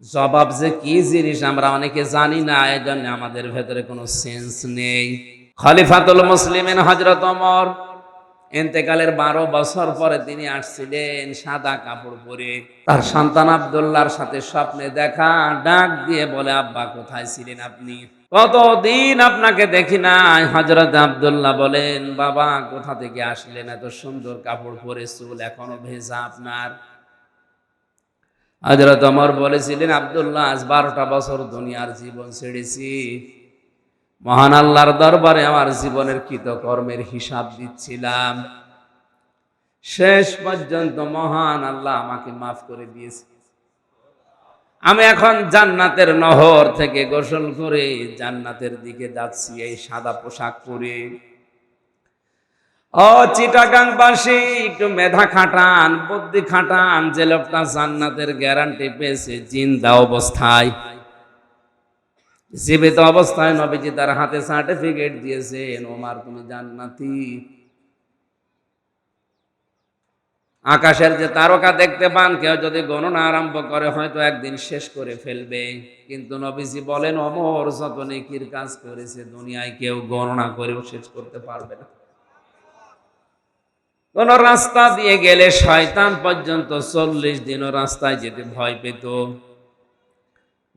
জবাব যে কি জিনিস আমরা অনেকে জানি না, এই জন্য আমাদের ভেতরে কোনো সেন্স নেই। খলিফাতুল মুসলিমিন হযরত ওমর ইন্তেকালের 12 বছর পরে তিনি আসছিলেন সাদা কাপড় পরে। তার সন্তান আব্দুল্লাহর সাথে স্বপ্নে দেখা, ডাক দিয়ে বলে, আব্বা কোথায় ছিলেন আপনি? কতদিন আপনাকে দেখি নাই। হযরত আব্দুল্লাহ বলেন, বাবা কোথা থেকে আসলেন? এত সুন্দর কাপড় পরে, চুল এখনো ভেজা আপনার। হযরত ওমর বলেছিলেন, আব্দুল্লাহ আজ 12টা বছর দুনিয়ার জীবন ছেড়েছি, মহান আল্লাহর দরবারে আমার জীবনের কৃতকর্মের হিসাব দিচ্ছিলাম। শেষ পর্যন্ত মহান আল্লাহ আমাকে মাফ করে দিয়েছে। আমি এখন জান্নাতের নহর থেকে গোসল করে জান্নাতের দিকে যাচ্ছি এই সাদা পোশাক পরে। ও চিটাগাংবাসী, একটু মেধা খাটান, বুদ্ধি খাটান। যে লোকটা জান্নাতের গ্যারান্টি পেয়েছে জিন্দা অবস্থায়, জীবিত অবস্থায়, নবীজি তার হাতে সার্টিফিকেট দিয়েছেন, ওমর তুমি জান্নাতি। আকাশের যে তারকা দেখতে পান, কেউ যদি গণনা আরম্ভ করে হয়তো একদিন শেষ করে ফেলবে, কিন্তু নবীজি বলেন ওমর যত নেকির কাজ করেছে দুনিয়ায় কেউ গণনা করেও শেষ করতে পারবে না। কোন রাস্তা দিয়ে গেলে শয়তান পর্যন্ত 40 দিনও রাস্তায় যেতে ভয় পেত।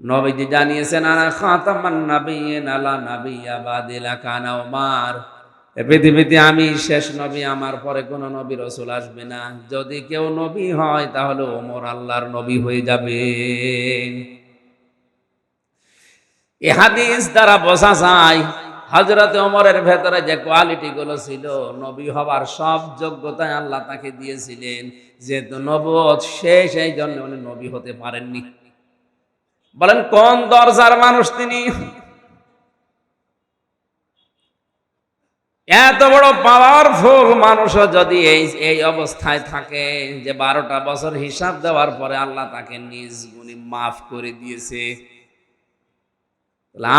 নবীজি জানিয়েছেন, আনা খাতামান নাবিয়্যিন আলা নাবিয়্যা বাদি লাকানা ওমর, এই পৃথিবীতে আমি শেষ নবী, আমার পরে কোন নবী রাসূল আসবে না। যদি কেউ নবী হয় তাহলে ওমর আল্লাহর নবী হয়ে যাবে। এই হাদিস দ্বারা বোঝা যায় হযরত ওমরের ভেতরে যে কোয়ালিটি গুলো ছিল, নবী হবার সব যোগ্যতায় আল্লাহ তাকে দিয়েছিলেন। যেহেতু নবুয়ত শেষ, এই জন্য উনি নবী হতে পারেননি। বলেন কোন দরজার মানুষ তিনি? এত বড় পাওয়ারফুল মানুষও যদি এই অবস্থায় থাকে যে 12টা বছর হিসাব দেওয়ার পরে আল্লাহ তাকে নিজ গুণে মাফ করে দিয়েছে,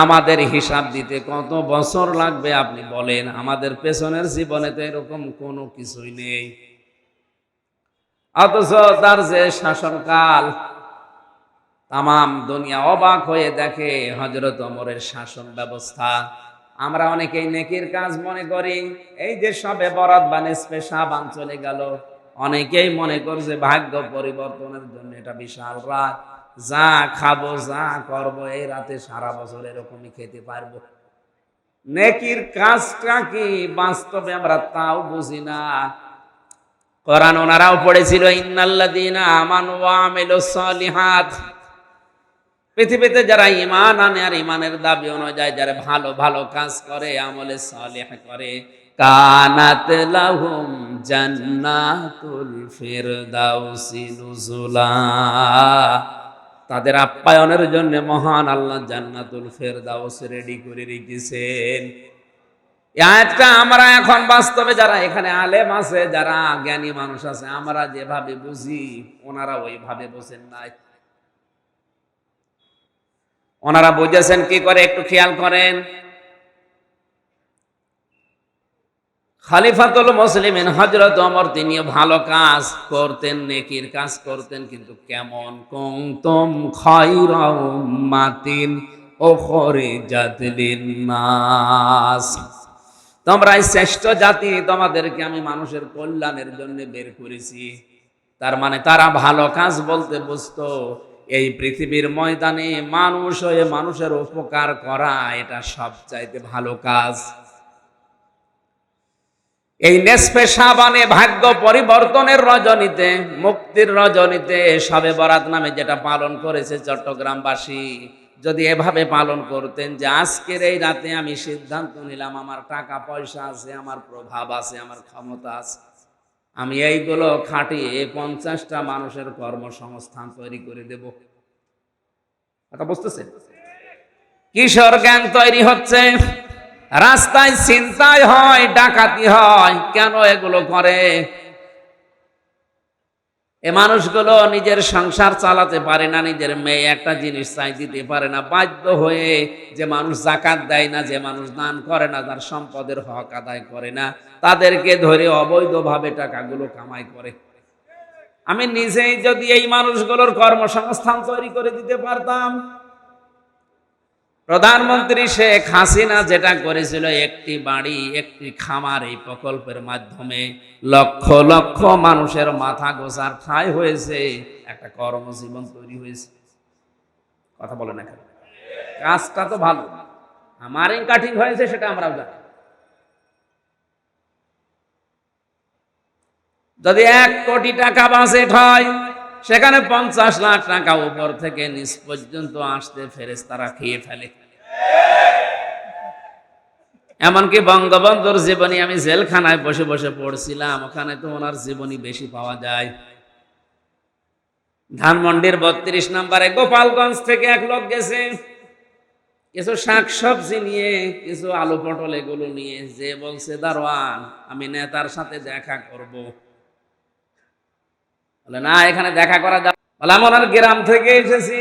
আমাদের হিসাব দিতে কত বছর লাগবে আপনি বলেন? আমাদের পেছনের জীবনে তো এরকম কোনো কিছুই নেই, অথচ তার যে শাসনকাল, তামাম দুনিয়া অবাক হয়ে দেখে হযরত ওমরের শাসন ব্যবস্থা। আমরা অনেকেই নেকির কাজ মনে করি, এই যে সবে বরাত বা নিসফে শাবান চলে গেল, অনেকেই মনে করছে ভাগ্য পরিবর্তনের জন্য এটা বিশাল রাত, যা খাবো যা করবো এই রাতে সারা বছর এরকমই খেতে পারবো। নেকির কাজটা কি বাস্তবে আমরা তাও বুঝি না। কোরআন ওনারাও পড়েছিল, ইন্নাল্লাযীনা আমানু ওয়া আমিলুস সালিহাত, পৃথিবীতে যারা ঈমান আনে আর ঈমানের দাবি অনুযায়ী যারা ভালো ভালো কাজ করে, আমলে সালেহ করে, কানাত লাহুম জান্নাতুল ফিরদাউসি নুজুলা, তাদের আপ্যায়নের জন্য মহান আল্লাহ জান্নাতুল ফেরদাউস রেডি করে রেখেছেন। এই আয়াতটা আমরা এখন বাস্তবে যারা এখানে আলেম আছে, যারা জ্ঞানী মানুষ আছে, আমরা যেভাবে বুঝি ওনারা ওইভাবে বোঝেন নাই। ওনারা বুঝেছেন কি করে একটু খেয়াল করেন। খলিফাতুল মুসলিমিন হযরত ওমর তিনি ভালো কাজ করতেন, নেকির কাজ করতেন, কিন্তু কেমন? কুনতুম খায়রা উম্মাতিন উখরিজাত লিন-নাস, তোমরাই শ্রেষ্ঠ জাতি, তোমাদেরকে আমি মানুষের কল্যাণের জন্য বের করেছি। তার মানে তারা ভালো কাজ বলতে বুঝতো এই পৃথিবীর ময়দানে মানুষ হয়ে মানুষের উপকার করা, এটা সবচাইতে ভালো কাজ। এই নিসফে শাবানে ভাগ্য পরিবর্তনের রজনীতে, মুক্তির রজনীতে শবে বরাত নামে যেটা পালন করেছে চট্টগ্রামবাসী, যদি এভাবে পালন করতেন যে আজকের এই রাতে আমি সিদ্ধান্ত নিলাম, আমার টাকা পয়সা আছে, আমার প্রভাব আছে, আমার ক্ষমতা আছে, আমি এইগুলো খাটিয়ে 50টা মানুষের কর্মসংস্থান তৈরি করে দেব। কথা বুঝতেছেন? কিশোর গ্যাং তৈরি হচ্ছে, রাস্তায় ছিনতাই হয়, ডাকাতি হয়, কেন এগুলো করে? এ মানুষগুলো নিজের সংসার চালাতে পারে না, নিজের মেয়ে একটা জিনিস চাই দিতে পারে না, বাধ্য হয়ে যে মানুষ যাকাত দেয় না, যে মানুষ দান করে না, তার সম্পদের হক আদায় করে না, তাদেরকে ধরে অবৈধভাবে টাকাগুলো কামাই করে। আমি নিজেই যদি এই মানুষগুলোর কর্মসংস্থান তৈরি করে দিতে পারতাম। প্রধানমন্ত্রী শেখ হাসিনা যেটা করেছিল, একটি বাড়ি একটি খামার, এই প্রকল্পের মাধ্যমে লক্ষ লক্ষ মানুষের মাথা গোছার ঠাঁই হয়েছে, একটা কর্মজীবন তৈরি হয়েছে। কথা বলে না কেন? কাজটা তো ভালো, আমারই কাটিং হয়েছে সেটা আমরাও জানি। যদি 1 কোটি টাকা বাজেট হয়, সেখানে 50 লাখ টাকা উপর থেকে নিচ পর্যন্ত আসতে ফেরেশতারা খেয়ে ফেলে। এমনকি বঙ্গবন্ধুর জীবনী আমি জেলখানায় বসে বসে পড়ছিলাম, ওখানে তো ওনার জীবনী বেশি পাওয়া যায়। ধানমন্ডির 32 নম্বরে গোপালগঞ্জ থেকে এক লোক গেছে কিছু শাকসবজি নিয়ে, কিছু আলু পটল এগুলো নিয়ে, যে বলছে দারোয়ান আমি নেতার সাথে দেখা করব। বলে না, এখানে দেখা করা যাবে। বলে আমি ওনার গ্রাম থেকে এসেছি,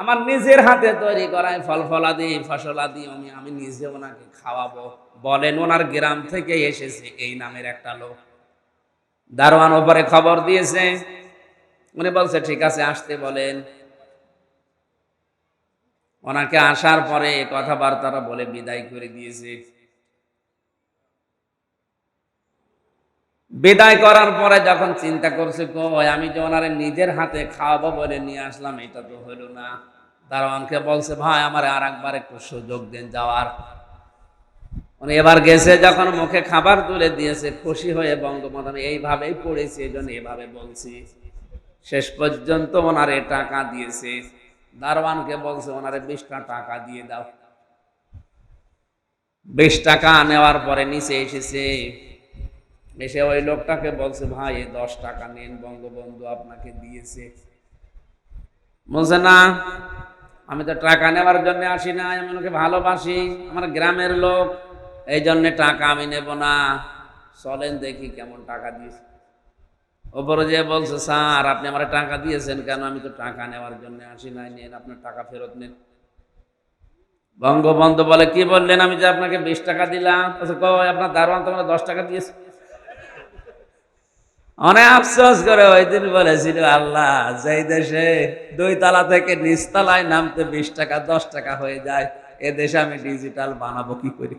আমার নিজের হাতে তৈরি করায় ফল ফলাদি ফসলাদি আমি নিজে ওনাকে খাওয়াবো। বলেন ওনার গ্রাম থেকে এসেছে এই নামের একটা লোক। দারোয়ান ওপরে খবর দিয়েছে, উনি বলছে ঠিক আছে আসতে বলেন। ওনাকে আসার পরে কথাবার্তারা বলে বিদায় করে দিয়েছে। বিদায় করার পরে যখন চিন্তা করছে, কই আমি যে ওনারে নিজের হাতে খাওয়াবো বলে নিয়ে আসলাম, এটা তো হলো না। দারোয়ানকে বলছে ভাই আমার আর একবার একটু সুযোগ দেন যাওয়ার। উনি এবার গেছে, যখন মুখে খাবার তুলে দিয়েছে, খুশি হয়ে বঙ্গবন্ধু এইভাবেই পড়েছি, এই জন্য এভাবে বলছি। শেষ পর্যন্ত ওনারে টাকা দিয়েছে। দারোয়ানকে বলছে ওনারে 20টা টাকা দিয়ে দাও। 20 টাকা নেওয়ার পরে নিচে এসেছে, এসে ওই লোকটাকে বলছে ভাই 10 টাকা নেন, বঙ্গবন্ধু আপনাকে দিয়েছে। বলছে না, আমি তো টাকা নেওয়ার জন্য আসি না, আমি ওনাকে ভালোবাসি, আমার গ্রামের লোক, এই জন্য টাকা আমি নেব না। চলেন দেখি কেমন টাকা দিয়েছে। ওপরে যে বলছে স্যার আপনি আমার টাকা দিয়েছেন কেন? আমি তো টাকা নেওয়ার জন্য আসি নাই, নেন আপনার টাকা ফেরত নেন। বঙ্গবন্ধু বলে কি বললেন? আমি যে আপনাকে 20 টাকা দিলাম। আপনার দারোয়ান তোমার 10 টাকা দিয়েছে। অনেক আফসোস করে ওই দিন বলেছিল, আল্লাহ যেই দেশে 2 তলা থেকে নিচ তলায় নামতে 20 টাকা 10 টাকা হয়ে যায়, এ দেশে আমি ডিজিটাল বানাবো কি করে?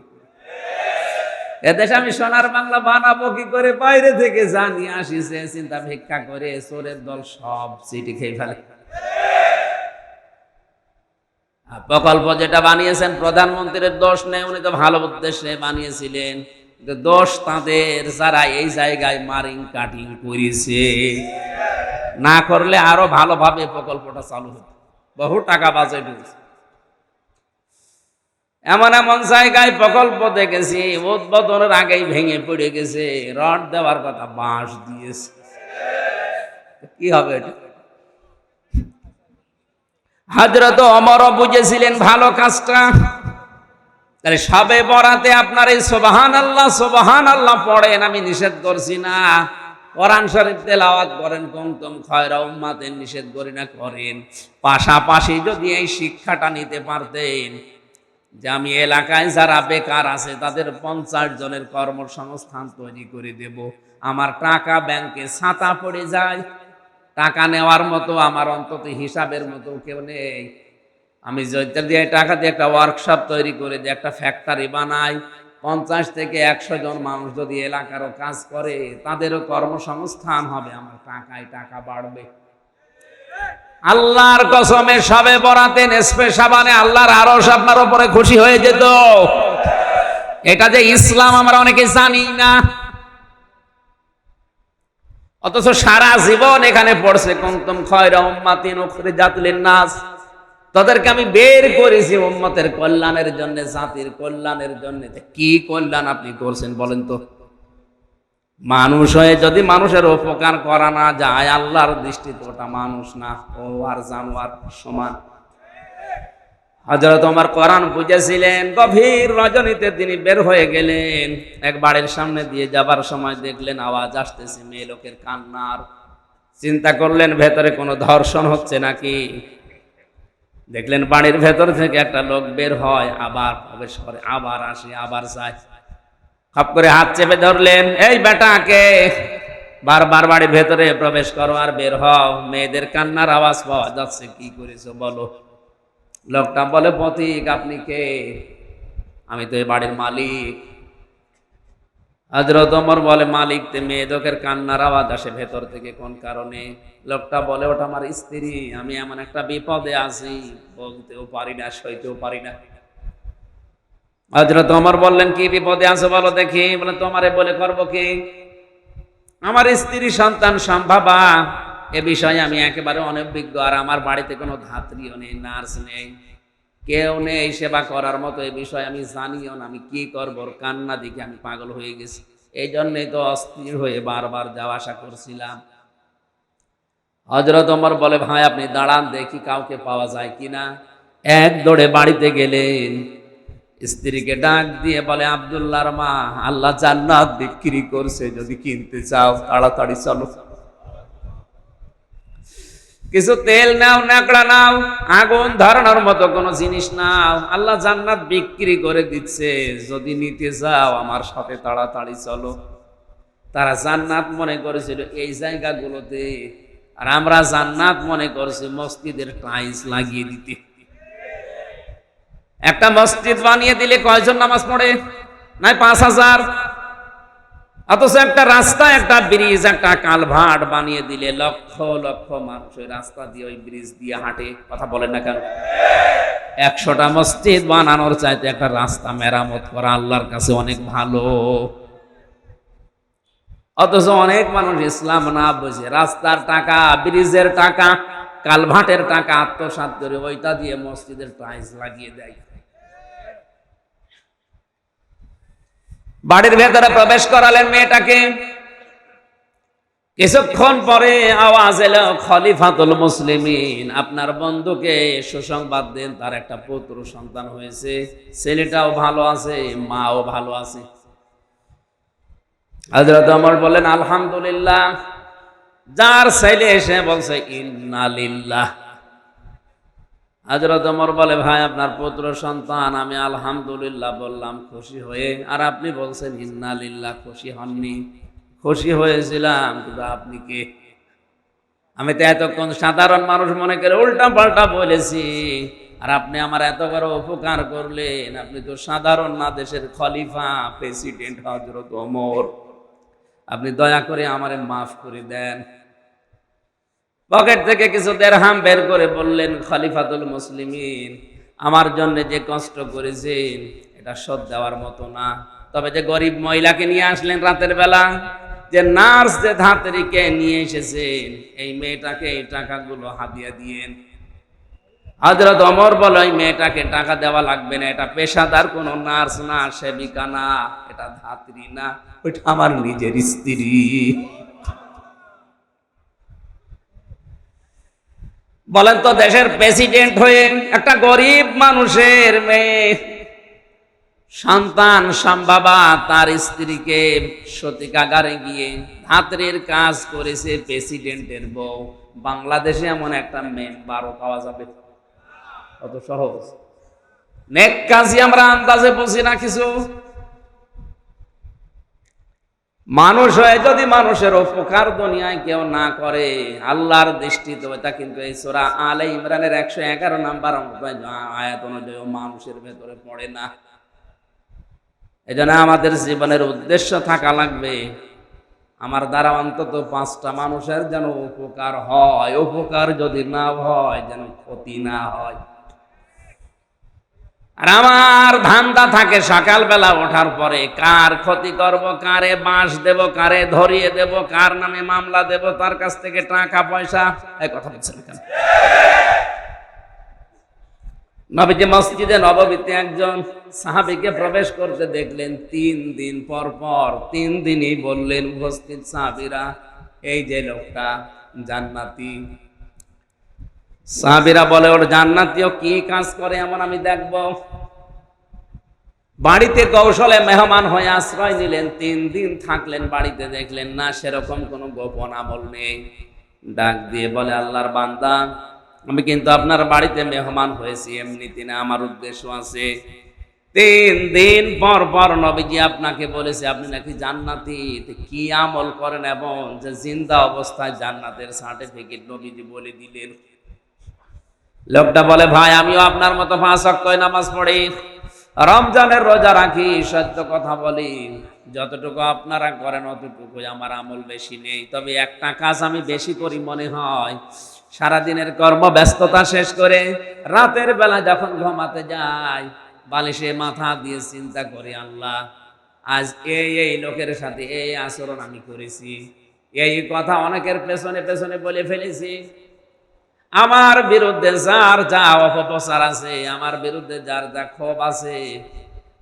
এদেশে আমি সোনার বাংলা বানাবো কি করে? বাইরে থেকে জানি আসিছে চিন্তা ভিক্ষা করে, চোরের দল সব সিটি খেয়ে ফেলে। প্রকল্প যেটা বানিয়েছেন প্রধানমন্ত্রীর দোষ নেই, উনি তো ভালো উদ্দেশ্যে বানিয়েছিলেন, কিন্তু দোষ তাদের যারা এই জায়গায় মারিং কাটিং করেছে। না করলে আরো ভালোভাবে প্রকল্পটা চালু হতো, বহু টাকা বাজেট হয়েছে। এমন এমন জায়গায় প্রকল্প দেখেছি উদ্বোধনের আগেই ভেঙে পড়ে গেছে, রড দেওয়ার কথা বাঁশ দিয়েছে। কি হবে এটা? হযরত ওমরও বুঝেছিলেন ভালো কাজটা। তাহলে সবে বরাতে আপনার এই সুবহানাল্লাহ পড়েন, আমি নিষেধ করছি না। কোরআন শরীফ তেলাওয়াত করেন, কুনতুম খায়রা উম্মাতিন, নিষেধ করি না, করেন। পাশাপাশি যদি এই শিক্ষাটা নিতে পারতেন যে আমি এলাকায় যারা বেকার আছে তাদের 50 জনের কর্মসংস্থান তৈরি করে দেব, আমার টাকা ব্যাংকে ছাতা পড়ে যায়, টাকা নেওয়ার মতো আমার অন্তত হিসাবের মতো কেউ নেই। আমি যেটা দিয়ে টাকা দিয়ে একটা ওয়ার্কশপ তৈরি করে দিয়ে একটা ফ্যাক্টরি বানাই, 50 থেকে 100 জন মানুষ যদি এলাকারও কাজ করে তাদেরও কর্মসংস্থান হবে, আমার টাকায় টাকা বাড়বে। আল্লাহর কসমে সবে বরাতে নেসফে শাবানে আল্লাহর আরশ আপনার উপরে খুশি হয়ে যেত। এটা যে ইসলাম আমরা অনেকে জানি না, অথচ সারা জীবন এখানে পড়ছে কুনতুম খায়রা উম্মাতিন উখরিজাত লিন-নাস, তাদেরকে আমি বের করেছি উম্মতের কল্যাণের জন্য, জাতির কল্যাণের জন্য। কি কল্যাণ আপনি করছেন বলেন তো? মানুষ হয়ে যদি মানুষের উপকার করা না যায়, আল্লাহর দৃষ্টিতে ওটা মানুষ না, ও আর জানোয়ার সমান। হযরত ওমর কোরআন বুঝেছিলেন। গভীর রজনীতে তিনি বের হয়ে গেলেন, এক বাড়ির সামনে দিয়ে যাবার সময় দেখলেন আওয়াজ আসতেছে মেয়ে লোকের কান্নার। চিন্তা করলেন ভেতরে কোনো ধর্ষণ হচ্ছে নাকি। দেখলেন বাড়ির ভেতর থেকে একটা লোক বের হয়, আবার প্রবেশ করে, আবার আসে, আবার যায়। খপ করে হাত চেপে ধরলেন, এই বেটাকে। বারবার বাড়ির ভেতরে প্রবেশ করো আর বের হও, মেয়েদের কান্নার আওয়াজ পাওয়া যাচ্ছে, কি করেছো বলো। লোকটা বলে, পথিক আপনি কে? আমি তো এই বাড়ির মালিক। হযরত ওমর বলে, মালিক তে মেয়েদের কান্নার আওয়াজ আসে ভেতর থেকে কোন কারণে? লোকটা বলে, ওটা আমার স্ত্রী, আমি এমন একটা বিপদে আছি, বলতেও পারি না, সইতেও পারি না। হযরত ওমর বললেন, কি বিপদে আছো বলো দেখি। বলে, তোমারে বলে করবো কি? আমার স্ত্রী সন্তান সম্ভবা, এ বিষয়ে আমি একেবারে অনভিজ্ঞ, আর আমার বাড়িতে কোনো ধাত্রীও নেই, নার্স নেই, কেউ নেই সেবা করার মতো, এই বিষয়ে আমি জানিও না, আমি কি করবো। ওর কান্না দেখে আমি পাগল হয়ে গেছি, এই জন্যই তো অস্থির হয়ে বারবার যাওয়া আসা করছিলাম। হযরত ওমর বলে, ভাই আপনি দাঁড়ান, দেখি কাউকে পাওয়া যায় কিনা। এক দৌড়ে বাড়িতে গেলেন, স্ত্রীকে ডাক দিয়ে বলে, আব্দুল্লাহর মা, আল্লাহ জান্নাত বিক্রি করছে, যদি কিনতে চাও তাড়াতাড়ি চলো। কিছু তেল নাও, ন্যাকড়া নাও, আগুন ধরানোর মতো কোনো জিনিস নাও, আল্লাহ জান্নাত বিক্রি করে দিচ্ছে, যদি নিতে চাও আমার সাথে তাড়াতাড়ি চলো। তারা জান্নাত মনে করেছিল এই জায়গাগুলোতে, আর আমরা জান্নাত মনে করছি মসজিদের টাইলস লাগিয়ে দিতে। একটা মসজিদ বানিয়ে দিলে কয়জন নামাজ পড়ে? নাই 5,000। অথচ একটা রাস্তা, একটা ব্রিজ, একটা কালভার্ট বানিয়ে দিলে লক্ষ লক্ষ মানুষ ওই রাস্তা দিয়ে, ওই ব্রিজ দিয়ে হাঁটে। কথা বলেন না কেন? 100টা মসজিদ বানানোর চাইতে একটা রাস্তা মেরামত করা আল্লাহর কাছে অনেক ভালো। অথচ অনেক মানুষ ইসলাম না বুঝে রাস্তার টাকা, ব্রিজের টাকা, কালভার্টের টাকা আত্মসাৎ করে ওইটা দিয়ে মসজিদের টাইলস লাগিয়ে দেয়। বাড়ির ভেতরে প্রবেশ করালেন মেয়েটাকে। কিছুক্ষণ পরে আওয়াজ এলো, খলিফাতুল মুসলিমিন, আপনার বন্ধুকে সুসংবাদ দেন, তার একটা পুত্র সন্তান হয়েছে, ছেলেটাও ভালো আছে, মাও ভালো আছে। হযরত ওমর বলেন, আলহামদুলিল্লাহ। যার ছেলে এসে বলছে ইন্না লিল্লাহ। হযরত ওমর বলে, ভাই আপনার পুত্র সন্তান, আমি আলহামদুলিল্লাহ বললাম খুশি হয়ে, আর আপনি বলছেন ইন্না লিল্লাহ, খুশি হননি? খুশি হয়েছিলাম, কিন্তু আপনি কে? আমি তো এতক্ষণ সাধারণ মানুষ মনে করে উল্টা পাল্টা বলেছি, আর আপনি আমার এত বড় উপকার করলেন। আপনি তো সাধারণ না, দেশের খলিফা, প্রেসিডেন্ট হযরত ওমর। আপনি দয়া করে আমারে মাফ করে দেন। পকেট থেকে কিছু দিরহাম বের করে বললেন, খলিফাতুল মুসলিমিন, আমার জন্য যে কষ্ট করেছেন এটা শোধ দেওয়ার মতো না। তবে যে গরিব মহিলাকে নিয়ে আসলেন রাতের বেলা, যে নার্স, যে ধাত্রীকে নিয়ে এসেছেন, এই মেয়েটাকে এই টাকাগুলো হাদিয়া দিয়েন। হযরত ওমর বলে, ওই মেয়েটাকে টাকা দেওয়া লাগবে না, এটা পেশাদার কোনো নার্স না, সেবিকা না, এটা ধাত্রী না, ওইটা আমার নিজের স্ত্রী। বলেন তো, দেশের প্রেসিডেন্ট হয়ে একটা গরিব মানুষের মেয়ে সন্তান সম্ভবা, তার স্ত্রীকে সতীকাগারে গিয়ে ধাত্রীর কাজ করেছে প্রেসিডেন্টের বউ। বাংলাদেশে এমন একটা মেম্বারও পাওয়া যাবে? কত সহজ। নেক কাজই আমরা আন্দাজে বুঝি না কিছু। মানুষ হয়ে যদি মানুষের উপকার দুনিয়ায় কেউ না করে, আল্লাহর দৃষ্টিতে ওটা কিন্তু এই সূরা আলে ইমরানের 111 নাম্বার আয়াত অনুযায়ী মানুষের ভেতরে পড়ে না। এজন্য আমাদের জীবনের উদ্দেশ্য থাকা লাগবে, আমার দ্বারা অন্তত 5টা মানুষের যেন উপকার হয়, উপকার যদি না হয় যেন ক্ষতি না হয়। আর আমার ধান্দা থাকে সকালবেলা ওঠার পরে কার ক্ষতি করব, কারে বাঁশ দেব, কারে ধরিয়ে দেব, কার নামে মামলা দেব, তার কাছ থেকে টাকা পয়সা। এই কথা বলছেন কেন? নবীজি মসজিদে নববীতে একজন সাহাবীকে প্রবেশ করতে দেখলেন। 3 দিন পর পর 3 দিনই বললেন উপস্থিত সাহাবীরা, এই যে লোকটা জান্নাতি। সাহাবীরা বলে, ওর জান্নাতীও কি কাজ করে এমন আমি দেখব। বাড়িতে কৌশলে মেহমান হয়ে আশ্রয় নিলেন, 3 দিন থাকলেন বাড়িতে, দেখলেন না সেরকম কোনো গোপন আমল নেই। ডাক দিয়ে বলে, আল্লাহর বান্দা, আমি কিন্তু আপনার বাড়িতে মেহমান হয়েছি এমনিতে না, আমার উদ্দেশ্য আছে। 3 দিন পর পর নবীজি আপনাকে বলেছে আপনি নাকি জান্নাতি, কি আমল করেন এবং যে জিন্দা অবস্থায় জান্নাতের সার্টিফিকেট নবীজি বলে দিলেন। লোকটা বলে, ভাই আমিও আপনার মতো 5 ওয়াক্ত নামাজ পড়ি, রমজানের রোজা রাখি, সত্য কথা বলি, যতটুকু আপনারা করেন অতটুকু আমার আমল বেশি নেই। তবে একটা কাজ আমি বেশি করি মনে হয়, সারাদিনের কর্মব্যস্ততা শেষ করে রাতের বেলা যখন ঘুমাতে যাই, বালিশে মাথা দিয়ে চিন্তা করি, আল্লাহ আজ এই লোকের সাথে এই আচরণ আমি করেছি, এই কথা অনেকের পেছনে পেছনে বলে ফেলেছি, আমার বিরুদ্ধে যার যা অপপ্রচার আছে, আমার বিরুদ্ধে যার যা ক্ষোভ আছে,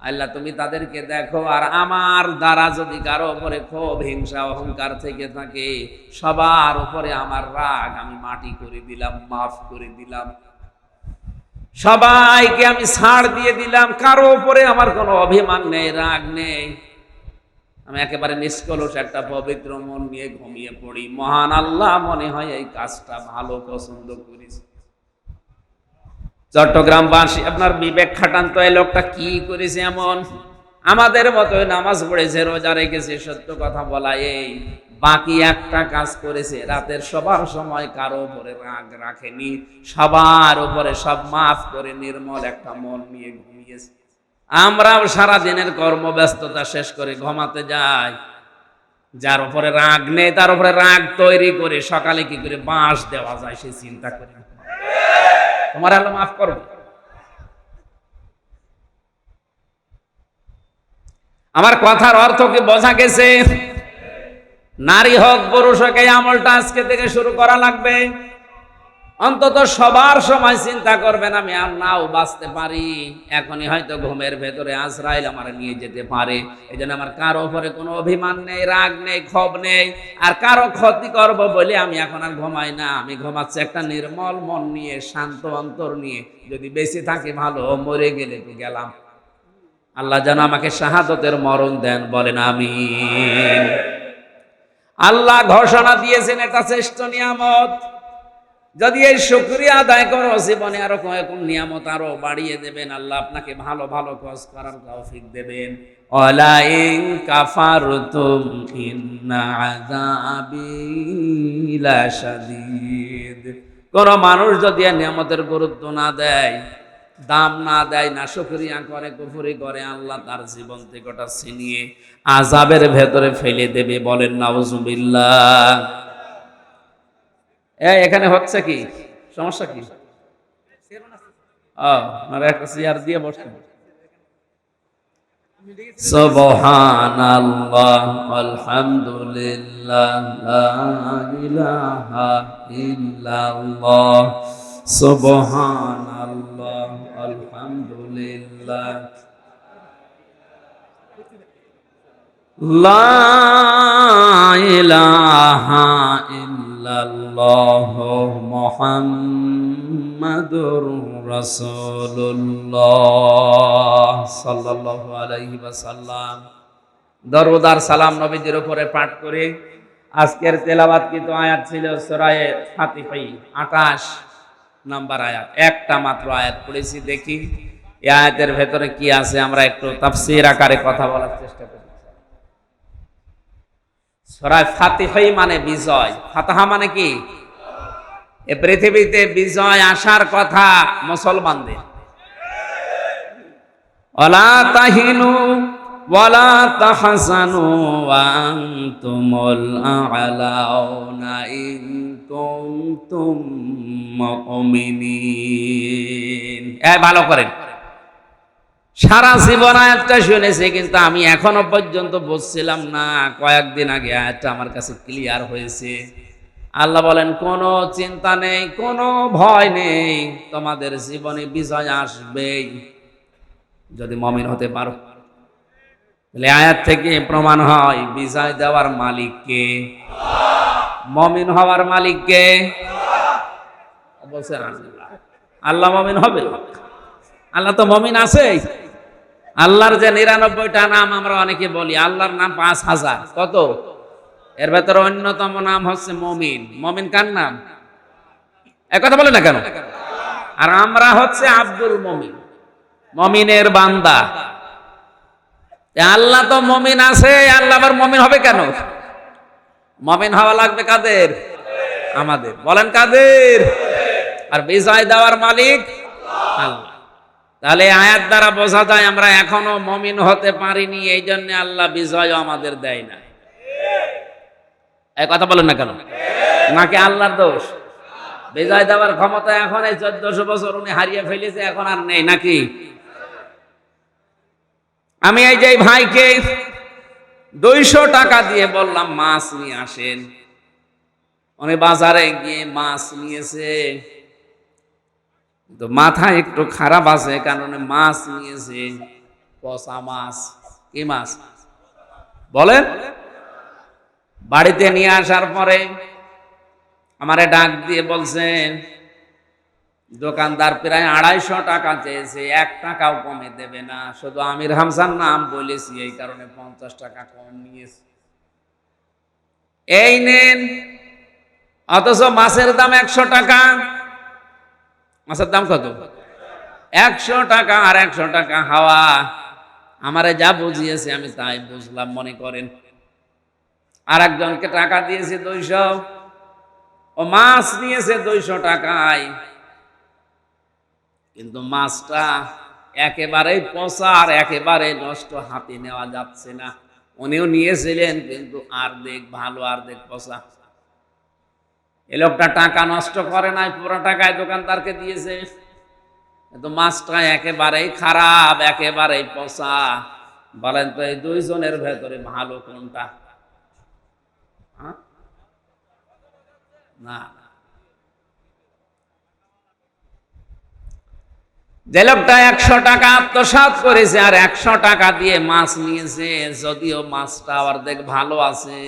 আল্লাহ তুমি তাদেরকে দেখো। আর আমার দ্বারা যদি কারো উপরে ক্ষোভ, হিংসা, অহংকার থেকে থাকে, সবার উপরে আমার রাগ আমি মাটি করে দিলাম, মাফ করে দিলাম, সবাইকে আমি ছাড় দিয়ে দিলাম, কারো উপরে আমার কোনো অভিমান নেই, রাগ নেই, আমি একেবারে নিষ্কলুষ একটা পবিত্র মন নিয়ে ঘুমিয়ে পড়ি। মহান আল্লাহ মনে হয় এই কাজটা ভালো পছন্দ করেছে। চট্টগ্রামবাসী আপনার বিবেক খাটান তো, এই লোকটা কি করেছে এমন? আমাদের মতো নামাজ পড়েছে, রোজা রেখেছে, সত্য কথা বলা, এই বাকি একটা কাজ করেছে, রাতের সবার সময় কারো উপরে রাগ রাখেনি, সবার উপরে সব মাফ করে নির্মল একটা মন নিয়ে ঘুমিয়েছে। আমরাও সারা দিনের কর্মব্যস্ততা শেষ করে ঘুমাতে যাই, যার উপরে রাগ নেই তার উপরে রাগ তৈরি করে সকালে কি করে বাঁশ দেওয়া যায় সে চিন্তা করি, তোমার আল্লাহ মাফ করবে। আমার কথার অর্থ কি বোঝা গেছে? নারী হোক পুরুষ হোক, এই আমলটা আজকে থেকে শুরু করা লাগবে। অন্তত সবার সময় চিন্তা করবেন আমি আর নাও বাঁচতে পারি, এখনই হয়তো ঘুমের ভেতরে আজরাইল আমার নিয়ে যেতে পারে, এই জন্য আমার কারো উপরে কোনো অভিমান নেই, রাগ নেই, ক্ষোভ নেই, আর কারো ক্ষতি করবো বলে আমি এখন আর ঘুমাই না। আমি ঘুমাচ্ছি একটা নির্মল মন নিয়ে, শান্ত অন্তর নিয়ে। যদি বেঁচে থাকি ভালো, মরে গেলে তো গেলাম। আল্লাহ যেন আমাকে শাহাদতের মরণ দেন, বলেন আমিন। আল্লাহ ঘোষণা দিয়েছেন এটা শ্রেষ্ঠ নিয়ামত, যদি এই শুকরিয়া আদায় করো জীবনে আরো কয়েক নিয়ামত আরো বাড়িয়ে দেবেন, আল্লাহ আপনাকে ভালো ভালো কাজ করার তৌফিক দেবেন। ওয়ালা ইন কাফারতুম ইন্না আযাবি লাশাদীদ। কোন মানুষ যদি এই নিয়ামতের গুরুত্ব না দেয়, দাম না দেয়, না শুকরিয়া করে, কুফরি করে, আল্লাহ তার জীবন থেকে ওটা ছিনিয়ে আযাবের ভেতরে ফেলে দেবে, বলেন নাউজুবিল্লাহ। এখানে হচ্ছে কি সমস্যা কি? একটা চেয়ার দিয়ে বসতে। সুবহানাল্লাহ আলহামদুলিল্লাহ লা ইলাহা ইল্লাল্লাহ, সুবহানাল্লাহ আলহামদুলিল্লাহ লা ইলাহা ইল্লাল্লাহ মুহাম্মাদুর রাসূলুল্লাহ সাল্লাল্লাহু আলাইহি ওয়াসাল্লাম। দরুদ আর সালাম নবীজির উপরে পাঠ করে আজকের তেলাওয়াতকৃত আয়াত ছিল সূরা ফাতিহা 28 নাম্বার আয়াত। একটা মাত্র আয়াত পড়েছি, দেখি এই আয়াতের ভেতরে কি আছে, আমরা একটু তাফসীর আকারে কথা বলার চেষ্টা করি। সূরা ফাতিহা মানে বিজয়, ফাতাহা মানে কি? এই পৃথিবীতে বিজয় আসার কথা মুসলমানদের। ওয়ালা তাহিনু ওয়ালা তাহজানু ওয়া আনতুমুল আ'লাউনা ইন কুনতুম মুমিনিন। ভালো করেন, সারা জীবন আয়াতটা শুনেছি, কিন্তু আমি এখনো পর্যন্ত বুঝছিলাম না, কয়েকদিন আগে আয়াতটা আমার কাছে ক্লিয়ার হয়েছে। আল্লাহ বলেন কোনো চিন্তা নেই, কোনো ভয় নেই, তোমাদের জীবনে বিজয় আসবেই যদি মুমিন হতে পারো। তাহলে আয়াত থেকে প্রমাণ হয় বিজয় দেওয়ার মালিক কে? মুমিন হওয়ার মালিক কে? বলছেন আল্লাহ। আল্লাহ মুমিন হবে? আল্লাহ তো মুমিন আছে। আল্লাহর যে 99টা নাম আমরা অনেকে বলি, আল্লাহর নাম 5000। কত? এর ভেতরে অন্যতম নাম হচ্ছে মুমিন। মুমিন কার নাম? এক কথা বলে না কেন? আর আমরা হচ্ছে আব্দুল মুমিন, মুমিনের বান্দা। আল্লাহ তো মমিন আছে, আল্লাহ আবার মমিন হবে কেন? মমিন হওয়া লাগবে কাদের? আমাদের। বলেন কাদের? আর বিজয় দেওয়ার মালিক আল্লাহ। তাহলে আয়াত দ্বারা বোঝা যায় আমরা এখনো মমিন হতে পারিনি, এই জন্য আল্লাহ বিজয় আমাদের দেয় না। এই কথা বলেন না কেন? নাকি আল্লাহর দোষ? বিজয় দেওয়ার ক্ষমতা এখন এই 1400 বছর উনি হারিয়ে ফেলেছে, এখন আর নেই নাকি? আমি এই যে ভাইকে 200 টাকা দিয়ে বললাম মাছ নিয়ে আসেন, উনি বাজারে গিয়ে মাছ নিয়েছে, তো মাথা একটু খারাপ আছে, কারণ মাছ নিয়েছে পচা মাছ। কি মাছ বলেন? বাড়িতে নিয়ে আসার পরে আমারে ডাক দিয়ে বলছেন, দোকানদার প্রায় 250 টাকা চেয়েছে, 1 টাকাও কমে দেবে না, শুধু আমির হামজার নাম বলেছি এই কারণে 50 টাকা কম নিয়েছে। এই নেন। অথচ মাছের দাম 100 টাকা। মাছের দাম কত? 100 টাকা। আর 100 টাকা হাওয়া। আমারে যা বুঝিয়েছে আমি তাই বুঝলাম মনে করেন। আর একজনকে টাকা দিয়েছে 200, ও মাছ নিয়েছে 200 টাকায়, কিন্তু মাছটা একেবারেই পচা আর একেবারে নষ্ট, হাতে নেওয়া যাচ্ছে না। উনিও নিয়েছিলেন, কিন্তু অর্ধেক ভালো অর্ধেক পচা। এই লোকটা টাকা নষ্ট করে নাই, পুরো টাকায় দোকানদারকে দিয়েছে, কিন্তু মাছটা একেবারেই খারাপ, একেবারেই পচা। বলেন তো এই দুইজনের ভেতরে ভালো কোনটা? না, যে লোকটা 100 টাকা আত্মসাৎ করেছে আর 100 টাকা দিয়ে মাছ নিয়েছে, যদিও মাছটা অর্ধেক ভালো আছে,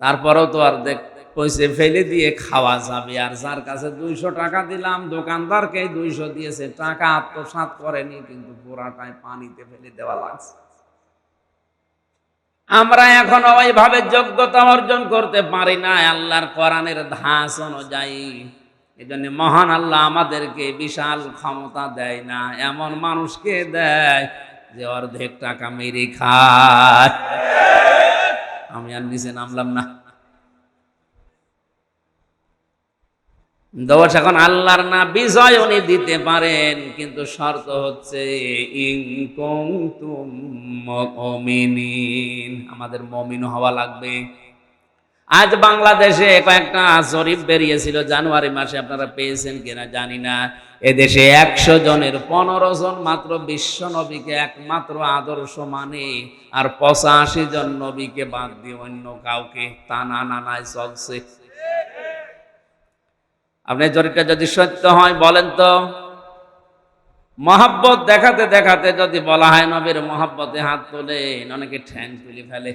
তারপরেও তো অর্ধেক পয়সা ফেলে দিয়ে খাওয়া যাবে। আর যার কাছে 200 টাকা দিলাম, দোকানদারকে 200 দিয়েছে, টাকা আত্মসাৎ করেনি, কিন্তু পুরাটাই পানিতে ফেলে দেওয়া লাগছে। আমরা এখনো ওইভাবে যোগ্যতা অর্জন করতে পারি না আল্লাহর কোরআনের ধাঁচ অনুযায়ী। এই জন্য মহান আল্লাহ আমাদেরকে বিশাল ক্ষমতা দেয় না, এমন মানুষকে দেয় যে অর্ধেক টাকা মেরে খায়। আমি আর নিচে নামলাম না। দোষ এখন আল্লাহর না, বিজয় উনি দিতে পারেন, কিন্তু শর্ত হচ্ছে ইন কুনতুম মুমিনিন, আমাদের মুমিন হওয়া লাগবে। আজ বাংলাদেশে কয়েকটা জরিপ বেরিয়েছিল জানুয়ারি মাসে, আপনারা পেয়েছেন কিনা জানি না। এদেশে 100 জনের 15 জন মাত্র বিশ্ব নবীকে একমাত্র আদর্শ মানে, আর 85 জন নবীকে বাদ দিয়ে অন্য কাউকে টানা নানায় চলছে। আপনি জরিপটা যদি সত্য হয় বলেন তো, মহব্বত দেখাতে দেখাতে যদি বলা হয় নবীর মহব্বতে হাত তোলেন, অনেকে ঠ্যাং তুলে ফেলে।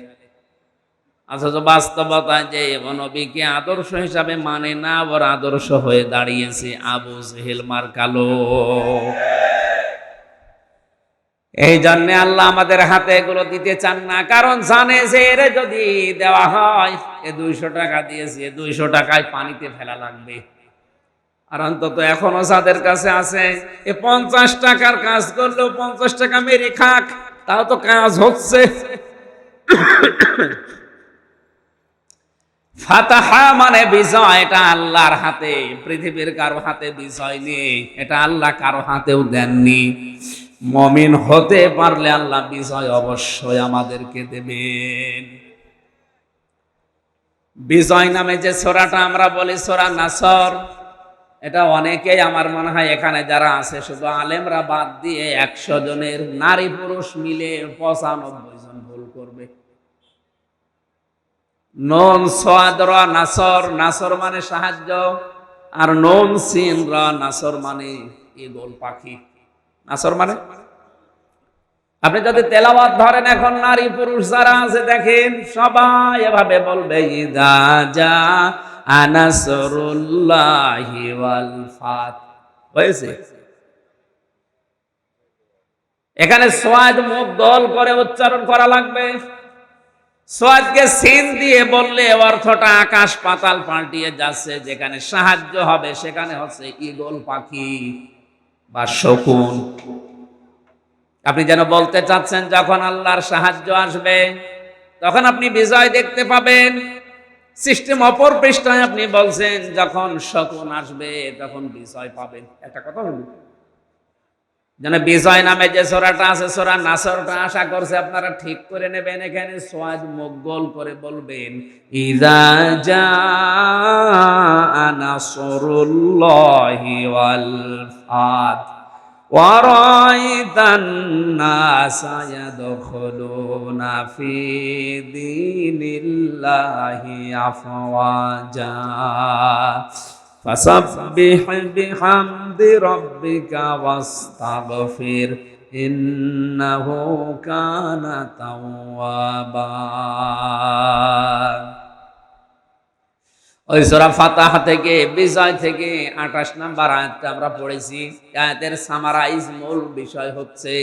অথচ বাস্তবতায় যে নবীকে আদর্শ হিসাবে মানে না, ওর আদর্শ হয়ে দাঁড়িয়েছে আবু জেহেল মার্কালো। এই জন্য আল্লাহ আমাদের হাতে এগুলো দিতে চান না, কারণ জানে যে এর যদি দেওয়া হয়, এ 200 টাকা দিয়েছে, 200 টাকায় পানিতে ফেলা লাগবে। আর অন্তত এখনো যাদের কাছে আছে, এ 50 টাকার কাজ করলেও 50 টাকা মেরে খাক, তাও তো কাজ হচ্ছে। ফাতাহা মানে বিজয়, এটা আল্লাহর হাতে, পৃথিবীর কারো হাতে বিজয় নেই, এটা আল্লাহ কারো হাতেও দেননি। মুমিন হতে পারলে আল্লাহ বিজয় অবশ্যই আমাদেরকে দেবেন। বিজয় নামে যে সূরাটা আমরা বলি সূরা নাসর, এটা অনেকেই আমার মনে হয় এখানে যারা আছে শুধু আলেমরা বাদ দিয়ে 100 জনের নারী পুরুষ মিলে 95 জন ভুল করবে। নুন সাদ রা নাসর, নাসর মানে সাহায্য, আর নুন সিন রা নাসর মানে ঈগল পাখি। নাসর মানে, আপনি যদি তেলাওয়াত ধরেন এখন নারী পুরুষ যারা আছে দেখেন সবাই এভাবে বলবে ইদা জা নাসরুল্লাহি ওয়াল ফাত। হয়েছে? এখানে সোয়াদ মুখ দল করে উচ্চারণ করা লাগবে। সোয়াদকে সিন দিয়ে বললে অর্থটা আকাশ পাতাল পাল্টিয়ে যাচ্ছে। যেখানে সাহায্য হবে সেখানে হচ্ছে ঈগল পাখি বা শকুন। আপনি যেন বলতে চাচ্ছেন যখন আল্লাহর সাহায্য আসবে তখন আপনি বিজয় দেখতে পাবেন। সিস্টেম অপর পৃষ্ঠায় আপনি বলছেন যখন শকুন আসবে তখন বিজয় পাবেন। একটা কথা হলো যেন বিজয় নামে যে সূরাটা আছে সূরা নাসরটা আশা করছে আপনারা ঠিক করে নেবেন। এখানে সোয়াজ মুগল করে বলবেন ইযা জাআ নাসরুল্লাহি ওয়াল ফাত ওয়া রাআইতান নাসা ইয়াদখুলুনা ফি দীনিল্লাহি আফওয়াজা ফাসাব্বিহ বিহামদি রাব্বিকা ওয়াস্তাগফির ইন্নাহু কানা তাওয়াবা। ওই সূরা ফাতিহা থেকে বিজয় থেকে 28 নম্বর আয়াতটা আমরা পড়েছি। আয়াতের সামারাইজ মূল বিষয় হচ্ছে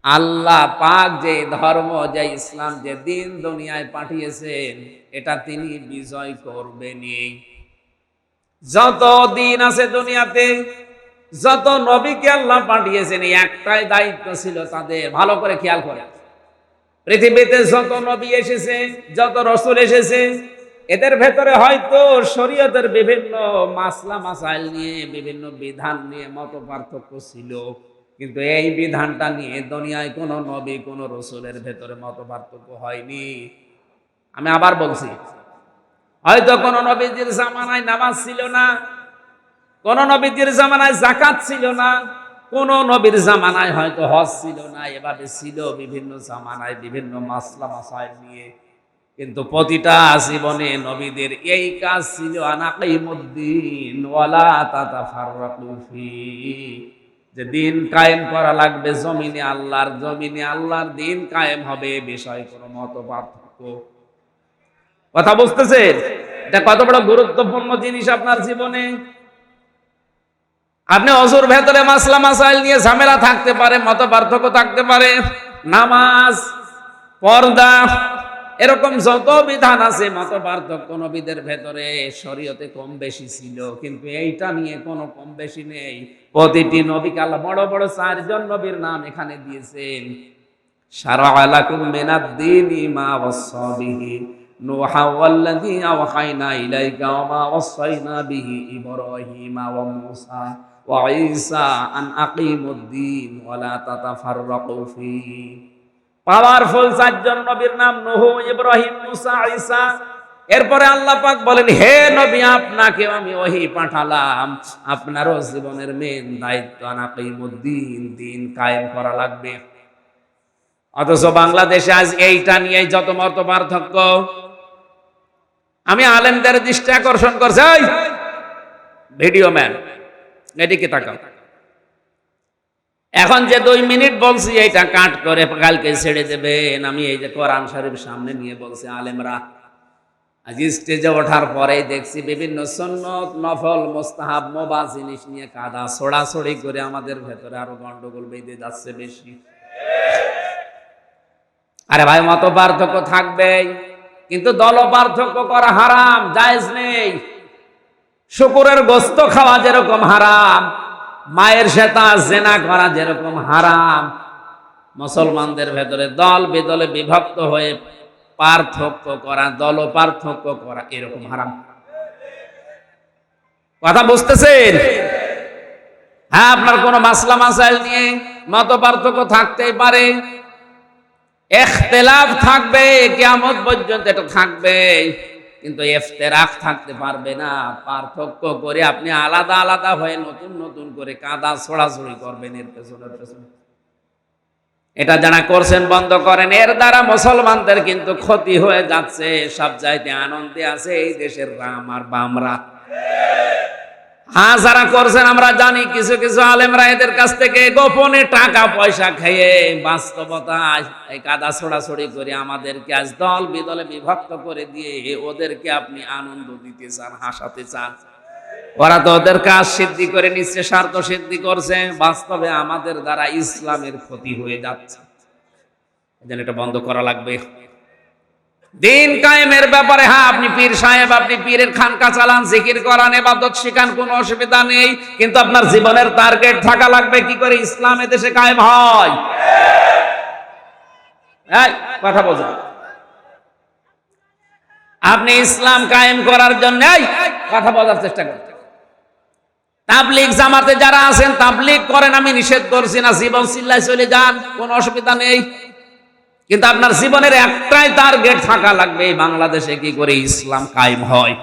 আল্লাহ পাক যে ধর্ম যে ইসলাম যে দিন দুনিয়ায় পাঠিয়েছেন এটা তিনি বিজয় করবেনই। যত দিন আছে দুনিয়াতে যত নবীকে আল্লাহ পাঠিয়েছেন একটাই দায়িত্ব ছিল তাদের, ভালো করে খেয়াল করে। পৃথিবীতে যত নবী এসেছে যত রাসূল এসেছে এদের ভেতরে হয়তো শরীয়তের বিভিন্ন মাসলা মাসাইল নিয়ে বিভিন্ন বিধান নিয়ে মত পার্থক্য ছিল, কিন্তু এই বিধানটা নিয়ে দুনিয়ায় কোনো নবী কোনো রাসূলের ভেতরে মত পার্থক্য হয়নি। আমি আবার বলছি, হয়তো কোন নবীজির জামানায় নামাজ ছিল না, কোন নবীজির জামানায় যাকাত ছিল না, কোন নবীর জামানায় হয়তো হজ ছিল না। এভাবে ছিল বিভিন্ন জামানায় বিভিন্ন মাসলা মাসাইল নিয়ে, কিন্তু প্রতিটা জীবনে নবীদের এই কাজ ছিল আনাকিমুদ্দিন ওয়ালা তাতাফাররাকু ফি, যে দিন কায়েম করা লাগবে জমিনে আল্লাহর দিন কায়েম হবে, বিষয় কোনো মত পার্থক্য। কথা বুঝতেছেন? এটা কত বড় গুরুত্বপূর্ণ জিনিস আপনার জীবনে। আপনি অজুর ভেতরে মাসলা মাসাইল নিয়ে ঝামেলা থাকতে পারে, মত পার্থক্য থাকতে পারে, নামাজ পর্দা এরকম যত বিধান আছে মত পার্থক্য নবীদের ভেতরে শরীয়তে কম বেশি ছিল, কিন্তু এইটা নিয়ে কোনো কম বেশি নেই। প্রতিটি নবীকে আল্লাহ বড় বড় 4 জন নবীর নাম এখানে দিয়েছেন। শারা'a লাকুম মিনাদ-দীনি মা ওয়াসসা বিহি নূহা ওয়াল্লাযী আওহাইনা ইলাইকা ওয়া মা ওয়াসাইনা বিহি ইব্রাহিমা ওয়া মূসা ওয়া ঈসা আন আকিমুদ-দীন ওয়া লা তাতাফাররাকু ফীহি। পাওয়ারফুল 4 জন নবীর নাম নূহ, ইব্রাহিম, মূসা, ঈসা। এরপরে আল্লাহ পাক বলেন হে নবী আপনাকে আমি ওহী পাঠালাম, আপনারও জীবনের মেন দায়িত্ব আনাকিমুদ্দিন, দিন কায়েম করা লাগবে। অথচ বাংলাদেশে আজ এইটা নিয়ে যত মত পার্থক্য। আমি আলেমদের দৃষ্টি আকর্ষণ করছি, এই ভিডিও ম্যান এদিকে তাকাও, এখন যে 2 মিনিট বলছি এইটা কাট করে কালকে ছেড়ে দেবেন। আমি এই যে কোরআন শরীফ সামনে নিয়ে বলছি আলেমরা, আজ স্টেজে ওঠার পরে দেখছি বিভিন্ন সুন্নত নফল মুস্তাহাব মুবাহ জিনিস নিয়ে কাদা ছড়াছড়ি করে আমাদের ভেতরে আরো গন্ডগোল বেঁধে যাচ্ছে বেশি। আরে ভাই মত পার্থক্য থাকবেই, কিন্তু দল পার্থক্য করা হারাম, জায়েজ নেই। শুকুরের গোশত খাওয়া যেরকম হারাম, মায়ের সাথে জেনা করা যেরকম হারাম, মুসলমানদের ভেতরে দল বেদলে বিভক্ত হয়ে পার্থক্য করা, দল পার্থক্য করা এরকম হারাম। কথা বুঝতেছেন? হ্যাঁ, আপনার কোন মাসলা মাসাইল নিয়ে মত পার্থক্য থাকতেই পারে, ইখতিলাফ থাকবে, কিয়ামত পর্যন্ত এটা থাকবে, কিন্তু ইফতিরাক থাকতে পারবে না। পার্থক্য করে আপনি আলাদা আলাদা হয়ে নতুন নতুন করে কাদা ছড়াছড়ি করবেন এর পেছনে। এটা যারা করছেন বন্ধ করেন, এর দ্বারা মুসলমানদের কিন্তু ক্ষতি হয়ে যাচ্ছে। সব চাইতে আনন্দে আছে এই দেশের রাম আর বামরা। হ্যাঁ, যারা করছেন আমরা জানি, কিছু কিছু আলেমরা এদের কাছ থেকে গোপনে টাকা পয়সা খেয়ে বাস্তবতায় এই কাদা ছড়াছড়ি করে আমাদেরকে আজ দল বিদলে বিভক্ত করে দিয়ে ওদেরকে আপনি আনন্দ দিতে চান, হাসাতে চান। ওরা তো ওদের কাজ সিদ্ধি করে নিচ্ছে, স্বার্থ সিদ্ধি করছে, বাস্তবে আমাদের দ্বারা ইসলামের ক্ষতি হয়ে যাচ্ছে। এজন্য এটা বন্ধ করা লাগবে। দিন কায়েমের ব্যাপারে হ্যাঁ, আপনি পীর সাহেব, আপনি পীরের খানকা চালান, জিকির করান, ইবাদত শিখান, কোনো অসুবিধা নেই, কিন্তু আপনার জীবনের টার্গেট থাকা লাগবে কি করে ইসলাম এদেশে কায়েম হয়। এই কথা বোঝা, আপনি ইসলাম কায়েম করার জন্য কথা বলার চেষ্টা করেন। তাবলীগ জামাতে যারা আছেন তাবলীগ করেন, আমি নিষেধ করছি না, জীবন চিল্লায় চলে যান, কোনো অসুবিধা নেই, কিন্তু আপনার জীবনের একটাই টার্গেট থাকা লাগবে, বাংলাদেশে কি করে ইসলাম কায়েম হয়।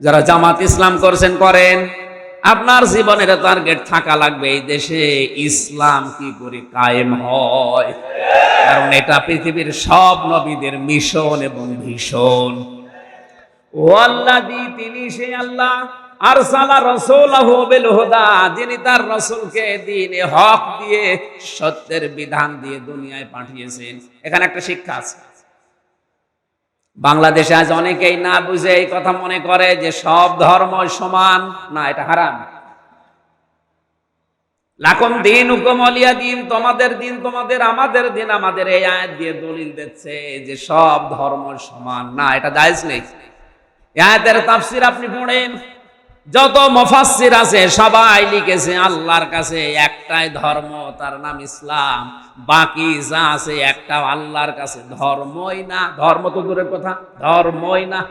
যারা জামাত ইসলাম করছেন করেন, আপনার জীবনের টার্গেট থাকা লাগবে এই দেশে ইসলাম কি করে কায়েম হয়, কারণ এটা পৃথিবীর সব নবীদের মিশন এবং ভীষণ। ও আল্লাযী, তিনি সেই আল্লাহ, আরসালা রাসূলাহু বিল হুদা, যিনি তার রাসূলকে দ্বীনে হক দিয়ে, সত্যের বিধান দিয়ে দুনিয়ায় পাঠিয়েছেন। এখানে একটা শিক্ষা আছে। বাংলাদেশে আজ অনেকেই না বুঝে এই কথা মনে করে যে সব ধর্ম সমান, না, এটা হারাম। লাকুম দীনুকুম ওয়ালিয়া দীন, তোমাদের দিন তোমাদের, আমাদের দিন আমাদের, এই আয়াত দিয়ে দলিল দিচ্ছে যে সব ধর্ম সমান, না, এটা জায়েজ নেই। এই আয়াতের তাফসীর আপনি পড়েন, যত মুফাসসির আছে সবাই লিখেছে আল্লাহর কাছে একটাই ধর্ম, তার নাম ইসলাম, বাকি যা আছে একটাও আল্লাহর কাছে ধর্মই না। ধর্ম তো দূরের কথা, ধর্মই না।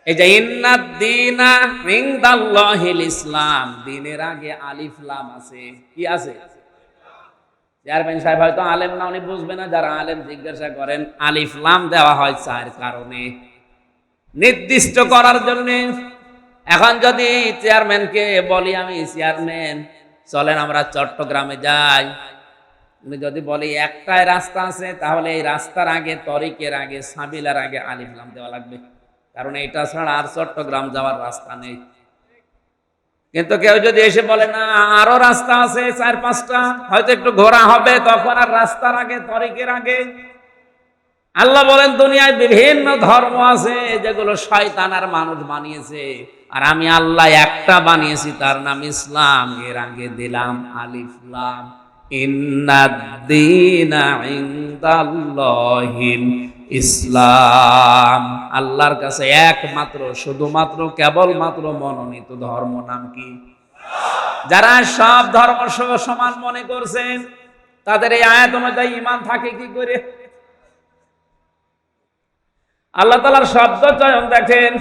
এই যে ইন্নাদ দীনা ইনদাল্লাহিল ইসলাম, দ্বীনের আগে আলিফ লাম আছে। কি আছে? চেয়ারম্যান সাহেব হয়তো আলেম না, উনি বুঝবে না, যারা আলেম জিজ্ঞাসা করেন। আলিফ লাম দেওয়া হয় চার কারণে, নির্দিষ্ট করার জন্য। এখন যদি চেয়ারম্যানকে বলি, আমি চেয়ারম্যান চলেন আমরা চট্টগ্রামে যাই, উনি যদি বলি একটাই রাস্তা আছে, তাহলে এই রাস্তার আগে, তরিকের আগে, সাবিলার আগে আলিফ লাম দেওয়া লাগবে, কারণ এটা ছাড়া আর চট্টগ্রাম যাওয়ার রাস্তা নেই। কিন্তু কেউ যদি এসে বলে না আরো রাস্তা আছে 4-5টা, হয়তো একটু ঘোরা হবে, তখন আর রাস্তার আগে, তরিকের আগে। আল্লাহ বলেন দুনিয়ায় বিভিন্ন ধর্ম আছে যেগুলো শয়তান আর মানুষ বানিয়েছে, আর আমি আল্লাহ একটা বানিয়েছি, তার নাম ইসলাম, এর আগে দিলাম আলিফ লাম। ইন্নাদ দীনা ইনদাল্লাহিল ইসলাম, আল্লাহর কাছে একমাত্র, শুধুমাত্র, কেবলমাত্র মনোনীত ধর্ম নাম কি? যারা সব ধর্ম সমান মনে করছেন, তাদের এই আয়াত অনুযায়ী ঈমান থাকে কি করে? আল্লাহ তাআলার শব্দ চয়ন দেখেন,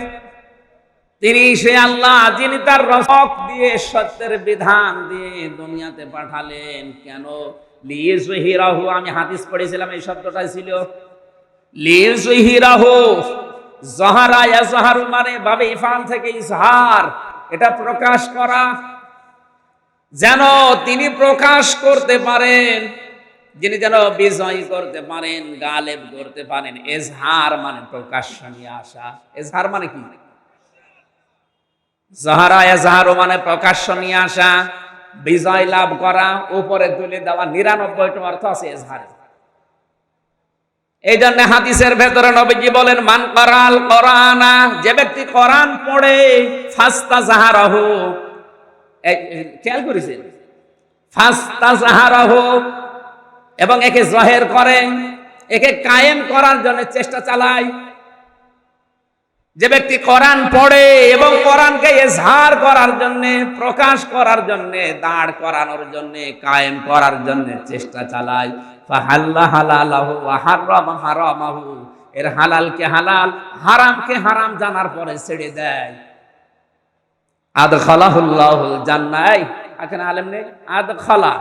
তিনি সে আল্লাহ যিনি তার রসক দিয়ে, সত্যের বিধান দিয়ে দুনিয়াতে পাঠালেন। কেন? লিইয়ুযহিরাহু, আমি হাদিস পড়েছিলাম, এই শব্দটাই ছিল লিইয়ুযহিরাহু। যাহারা ইয়াজহারু মানে ভাবে ইফাল থেকে ইজহার, এটা প্রকাশ করা, যেন তিনি প্রকাশ করতে পারেন, যিনি যেন বিজয় করতে পারেন, গালেব করতে পারেন। এজহার মানে প্রকাশ্য নিয়ে আসা। এজহার মানে কি? যাহারা এজহারু মানে প্রকাশ্য নিয়ে আসা, বিজয় লাভ করা, উপরে তুলে দেওয়া। 99টা অর্থ আছে এজহারে। এই জন্য হাদিসের ভেতরে নবীজি বলেন মান কারাল কোরআনা, যে ব্যক্তি কোরআন পড়ে, ফাস্তাজহারাহু, খেয়াল করেছেন, ফাস্তাজহারাহু, এবং একে জহের করে, একে কায়েম করার জন্য চেষ্টা চালায়। যে ব্যক্তি কোরআন পড়ে এবং কোরআনকে ইজহার করার জন্য, প্রকাশ করার জন্য, দাঁড় করানোর জন্য, কায়েম করার জন্য চেষ্টা চালায়, ফাহাল্লা হালালাহু ওয়া হারামা হারামাহু, এর হালালকে হালাল, হারামকে হারাম জানার পরে ছেড়ে দেয়, আদখালাহুল্লাহুল জান্নাহ। এখানে আলেম নেই, আদখালা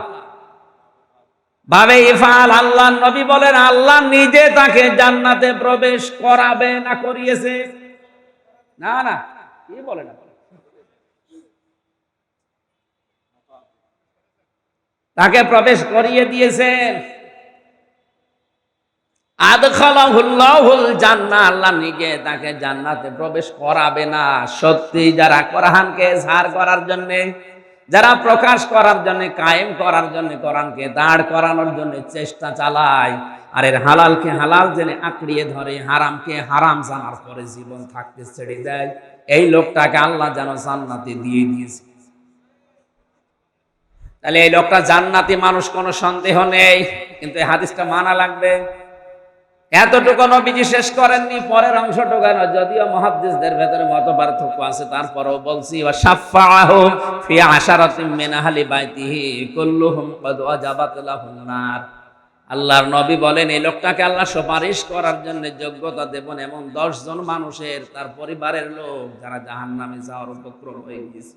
ভাবে ইফাল। আল্লাহ নবী বলেন আল্লাহ নিজে তাকে জান্নাতে প্রবেশ করাবে না করিয়েছে? না না, কি বলে না, তাকে প্রবেশ করিয়ে দিয়েছেন। আদখালাহুল্লাহুল জান্নাহ, আল্লাহ নিজে তাকে জান্নাতে প্রবেশ করাবে না। সত্যি যারা কোরআনকে ইজহার করার জন্য, যারা প্রকাশ করার জন্য, কায়েম করার জন্য, কোরআনকে দাঁড় করানোর জন্য চেষ্টা চালায়, আর এর হালালকে হালাল জেনে আঁকড়িয়ে ধরে, হারামকে হারাম জানার পরে জীবন থাকতে ছেড়ে দেয়, এই লোকটাকে আল্লাহ যেন জান্নাতে দিয়ে দিয়েছে। তাহলে এই লোকটা জান্নাতি মানুষ, কোনো সন্দেহ নেই, কিন্তু এই হাদিসটা মানা লাগবে। এতটুকু নবীজি শেষ করেননি, পরের অংশটুকু যদিও মুহাদ্দিসদের ভেতরে মত পার্থক্য আছে, তারপরেও বলছি ওয়া শাফাআহু ফি আশারাতিন মিন আহলি বাইতিহি কুল্লুহুম ক্বাদ ওয়াজাবাত লাহুন নার। আল্লাহর নবী বলেন এই লোকটাকে আল্লাহ সুপারিশ করার জন্য যোগ্যতা দেবেন এমন 10 জন মানুষের, তার পরিবারের লোক যারা জাহান্নামে যাওয়ার উপক্রম হয়ে গিয়েছে।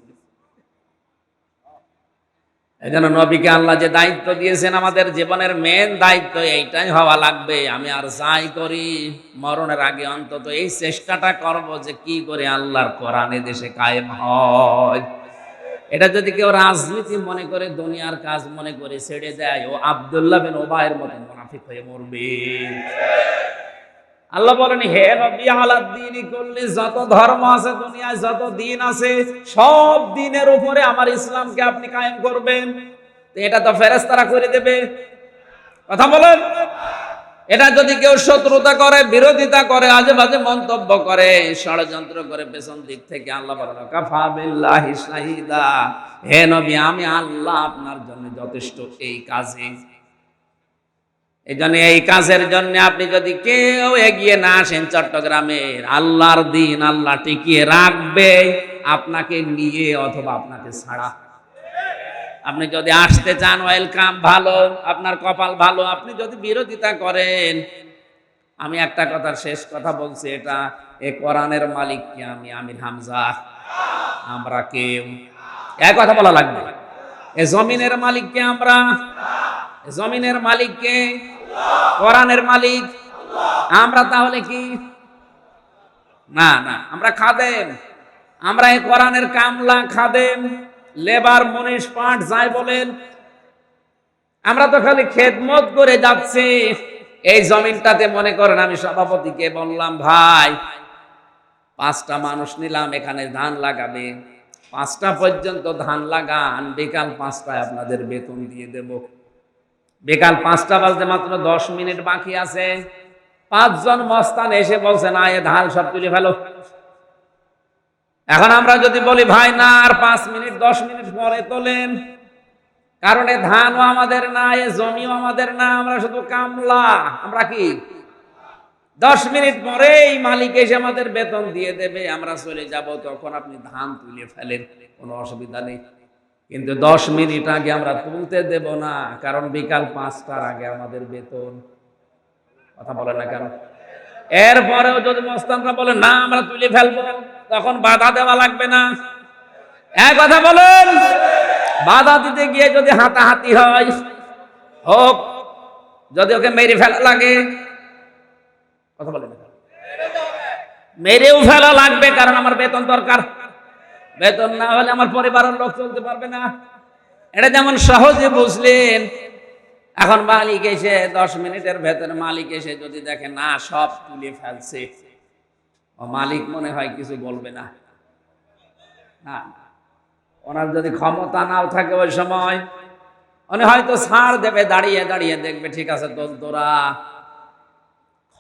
এই জন্য নবীকে আল্লাহ যে দায়িত্ব দিয়েছেন, আমাদের জীবনের মেন দায়িত্ব এইটাই হওয়া লাগবে। আমি আর যাই করি মরণের আগে অন্তত এই চেষ্টাটা করব যে কি করে আল্লাহর কোরআন এ দেশে কায়েম হয়। এটা যদি কেউ রাজনীতি মনে করে, দুনিয়ার কাজ মনে করে ছেড়ে দেয়, ও আব্দুল্লাহ বিন উবাইয়ের মতো মুনাফিক হয়ে মরবে। আল্লাহ বলেন হে নবী আলাদ্দিনী কুল্লি, যত ধর্ম আছে দুনিয়ায়, যত দিন আছে, সব দিনের উপরে আমার ইসলামকে আপনি কায়েম করবেন। এটা তো ফেরেশতারা করে দেবে, কথা বলেন। এটা যদি কেউ শত্রুতা করে, বিরোধিতা করে, আজে বাজে মন্তব্য করে, ষড়যন্ত্র করে পেছন দিক থেকে, আল্লাহ বলেন কাফা বিল্লাহি শাহিদা, হে নবী আমি আল্লাহ আপনার জন্য যথেষ্ট এই কাজে। এই জন্য এই কাজের জন্য আপনি যদি কেউ এগিয়ে না আসেন, চট্টগ্রামের আল্লাহর দিন আল্লাহ টিকিয়ে রাখবে আপনাকে নিয়ে অথবা আপনাকে ছাড়া। আপনি যদি আসতে চান ওয়েলকাম, ভালো, আপনার কপাল ভালো। আপনি যদি বিরোধিতা করেন, আমি একটা কথা শেষ কথা বলছি, এটা এ কোরআনের মালিক কে? আমি আমির হামজা, আমরা কেউ এক কথা বলা লাগবে। এ জমিনের মালিক কে? আমরা। জমিনের মালিক কে? কোরআনের মালিক। আমরা তাহলে কি? না না, আমরা খাদেম। আমরা এই কোরআনের কামলা, খাদেম, লেবার, মুনিশ, পাঠ যাই বলেন, আমরা তো খালি খেদমত করে যাচ্ছি। এই জমিনটাতে মনে করেন আমি সভাপতিকে বললাম ভাই 5টা মানুষ নিলাম এখানে ধান লাগাবে, 5টা পর্যন্ত ধান লাগান, বিকাল 5টায় আপনাদের বেতন দিয়ে দেব। বিকাল 5টা বাজতে মাত্র 10 মিনিট বাকি আছে, 5 জন মস্তান এসে বলছে না এ ধান সব তুলে ফেলো। এখন আমরা যদি বলি ভাই না আর 5 মিনিট 10 মিনিট পরে তোলেন, কারণ এ ধানও আমাদের না, এ জমিও আমাদের না, আমরা শুধু কামলা। আমরা কি 10 মিনিট পরেই মালিক এসে আমাদের বেতন দিয়ে দেবে, আমরা চলে যাব, তখন আপনি ধান তুলে ফেলেন, কোনো অসুবিধা নেই। কিন্তু 10 মিনিট আগে আমরা তুলতে দেব না, কারণ বিকাল 5টার আগে আমাদের বেতন। কথা বলে না কেন? এরপরেও যদি মস্তানরা বলে না আমরা তুলে ফেলবো, তখন বাধা দেওয়া লাগবে না? এক কথা বলেন, বাধা দিতে গিয়ে যদি হাতাহাতি হয় হোক, যদি ওকে মেরে ফেলা লাগে, কথা বলে না, মেরেও ফেলা লাগবে, কারণ আমার বেতন দরকার। বেতন না হলে আমার পরিবারের লোক চলতে পারবে না। এটা যেমন সহজে বুঝলেন। এখন মালিক এসে 10 মিনিটের ভেতরে মালিক এসে যদি দেখে না সব তুলে ফেলছে, ও মালিক মনে হয় কিছু বলবে না। না, ওনার যদি ক্ষমতা নাও থাকে ওই সময় উনি হয়তো ছাড় দেবে, দাঁড়িয়ে দাঁড়িয়ে দেখবে ঠিক আছে তোরা।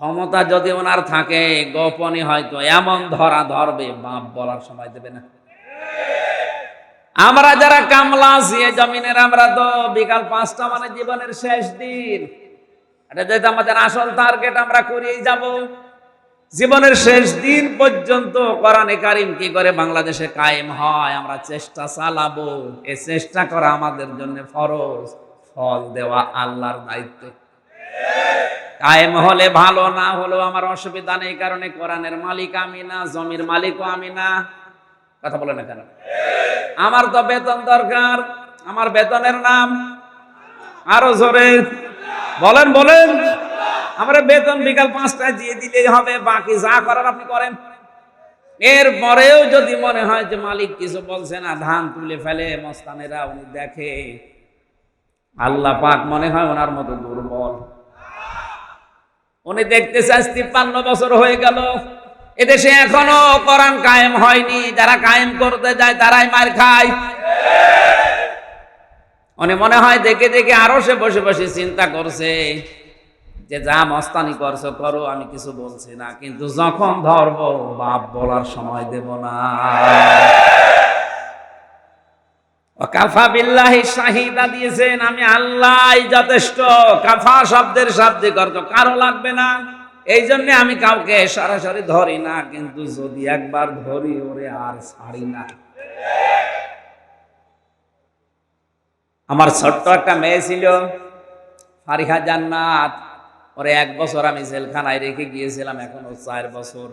ক্ষমতা যদি ওনার থাকে, গোপনে হয়তো এমন ধরা ধরবে, বাপ বলার সময় দেবে না। আমরা যারা কামলা আছি এই জমিনের, আমরা তো বিকাল 5টা মানে জীবনের শেষ দিন, এটা যেহেতু আমাদের আসল টার্গেট, আমরা করেই যাব। জীবনের শেষ দিন পর্যন্ত কোরআনে কারিম কি করে বাংলাদেশে কায়েম হয় আমরা চেষ্টা চালাবো। এই চেষ্টা করা আমাদের জন্য ফরজ, ফল দেওয়া আল্লাহর দায়িত্ব। কায়েম হলে ভালো, না হলেও আমার অসুবিধা নেই, কারণে কোরআনের মালিক আমি না, জমির মালিকও আমি না। কথা বলে না কেন? আমার তো বেতন দরকার, আমার বেতনের নাম, আরো জোরে বলেন বলেন, আমার বেতন বিকাল 5টায় দিয়ে দিলেই হবে, বাকি যা করার আপনি করেন। এরপরেও যদি মনে হয় যে মালিক কিছু বলছে না, ধান তুলে ফেলে মস্তানেরা, উনি দেখে আল্লাহ পাক মনে হয় ওনার মতো দুর্বল, উনি দেখতে চান 53 বছর হয়ে গেল এদেশে এখনো কোরআন কায়েম হয়নি, যারা কায়েম করতে যায় তারাই মার খায়। উনি মনে হয় দেখে দেখে আরো সে বসে বসে চিন্তা করছে যে যা মস্তানি করছো করো, আমি কিছু বলছি না, কিন্তু যখন ধরবো বাপ বলার সময় দেব না। কাফা বিল্লাহি শাহিদা দিয়েছেন, আমি আল্লাহই যথেষ্ট। কাফা শব্দের শাব্দিক অর্থ কারো লাগবে না। এই জন্য আমি কাউকে সরাসরি ধরি না, কিন্তু যদি একবার ধরি ওরে আর ছাড়ি না। আমার ছোট্ট একটা মেয়ে ছিল, ফারিহা জান্নাত, ওরে 1 বছর আমি জেলখানায় রেখে গিয়েছিলাম, এখন ও 4 বছর।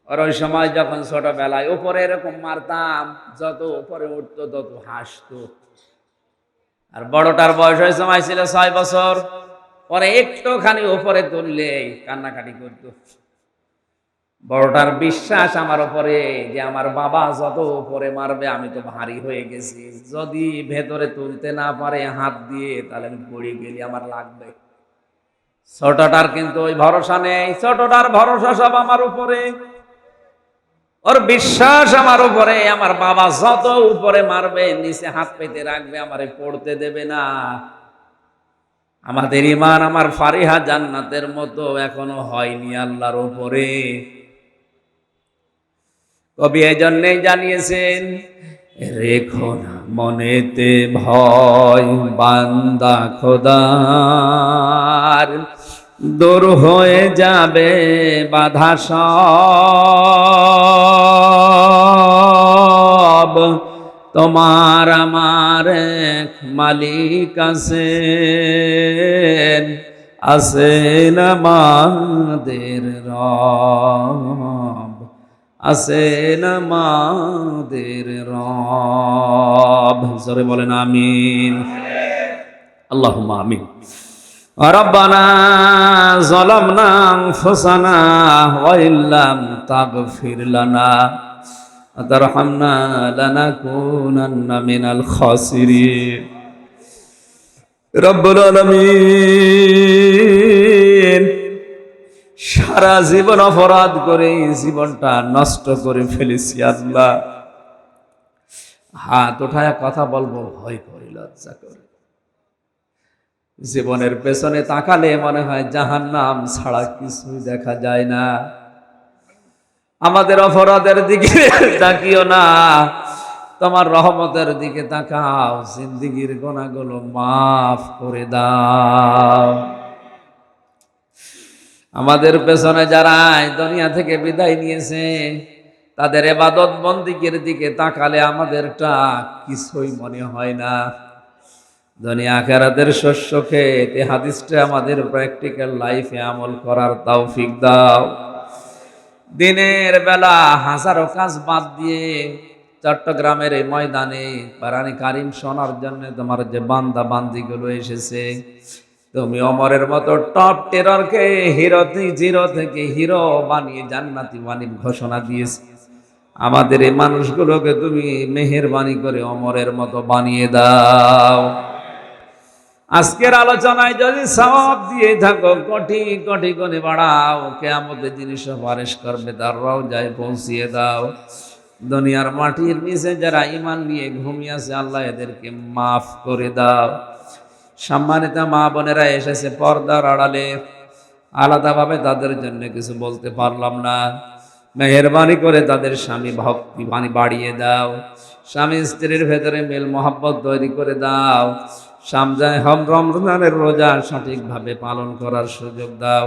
ওর ওই সময় যখন ছোটবেলায় উপরে এরকম মারতাম, যত উপরে উঠতো তত হাসতো। আর বড়টার বয়স ওই সময় ছিল 6 বছর, পরে একটুখানি উপরে তুললে কান্নাকাটি করতো। বড়টার বিশ্বাস আমার উপরে যে আমার বাবা যত উপরে মারবে আমি তো ভারী হয়ে গেছি, যদি ভেতরে তুলতে না পারে হাত দিয়ে তাহলে আমি পড়ে গেলি, আমার লাগবে। ছোটটার কিন্তু ওই ভরসা নেই, ছোটটার ভরসা সব আমার উপরে, ওর বিশ্বাস আমার উপরে, আমার বাবা যত উপরে মারবে নিচে হাত পেতে রাখবে, আমারে পড়তে দেবে না। আমাদের ঈমান আমার ফারিহা জান্নাতের মতো এখনো হয়নি আল্লাহর উপরে। কবি এই জন্যই জানিয়েছেন, রেখো না মনেতে ভয় বান্দা খোদার, দূর হয়ে যাবে বাধা সব, তোমার আমার এক মালিক আছেন, আছেন আমাদের রব, আছেন আমাদের রব। জোরে বলেন আমিন। আল্লাহুম্মা আমিন। রব্বানা যালামনা আনফুসানা ওয়া ইল্লাম তাগফির লানা ওয়া তারহামনা লানাকুনান্না মিনাল খাসিরিন। রব্বুল আলামিন, সারা জীবন অপরাধ করে জীবনটা নষ্ট করে ফেলেছি আল্লাহ। হাত উঠায় কথা বলবো ভয় করি, লজ্জা করে। জীবনের পেছনে তাকালে মনে হয় জাহান্নাম ছাড়া কিছুই দেখা যায় না। আমাদের অপরাধের দিকে তাকিও না, তোমার রহমতের দিকে তাকাও, জিন্দেগীর গুনাহগুলো মাফ করে দাও। আমাদের পেছনে যারা দুনিয়া থেকে বিদায় নিয়েছে, তাদের ইবাদত বন্দেগীর দিকে তাকালে আমাদেরটা কিছুই মনে হয় না। দুনিয়া আখিরাতের শস্য খেতে হাদিসটা আমাদের প্র্যাকটিক্যাল লাইফে আমল করার তৌফিক দাও। দিনের বেলা হাজারো কাজ বাদ দিয়ে চট্টগ্রামের এই ময়দানে কোরআনে কারীম শোনার জন্য তোমার যে বান্দা বান্দিগুলো এসেছে, তুমি ওমরের মতো টপ টেররকে জিরো থেকে হিরো বানিয়ে জান্নাতি বানিয়ে ঘোষণা দিয়েছে। আমাদের এই মানুষগুলোকে তুমি মেহেরবানি করে ওমরের মতো বানিয়ে দাও। আজকের আলোচনায় যদি সওয়াব দিয়ে থাকো কোটি কোটি গুণে বাড়াও, কিয়ামতের দিন সুপারিশ করবে তার রওজায় পৌঁছিয়ে দাও। দুনিয়ার মাটির নিচে যারা ঈমান নিয়ে ঘুমিয়ে আছে আল্লাহ এদেরকে মাফ করে দাও। সম্মানিত মা বোনেরা এসেছে পর্দার আড়ালে, আলাদাভাবে তাদের জন্য কিছু বলতে পারলাম না, মেহেরবানি করে তাদের স্বামী ভক্তি বাড়িয়ে দাও, স্বামী স্ত্রীর ভেতরে মিল মহব্বত তৈরি করে দাও, রমজানের রোজা সঠিকভাবে পালন করার সুযোগ দাও,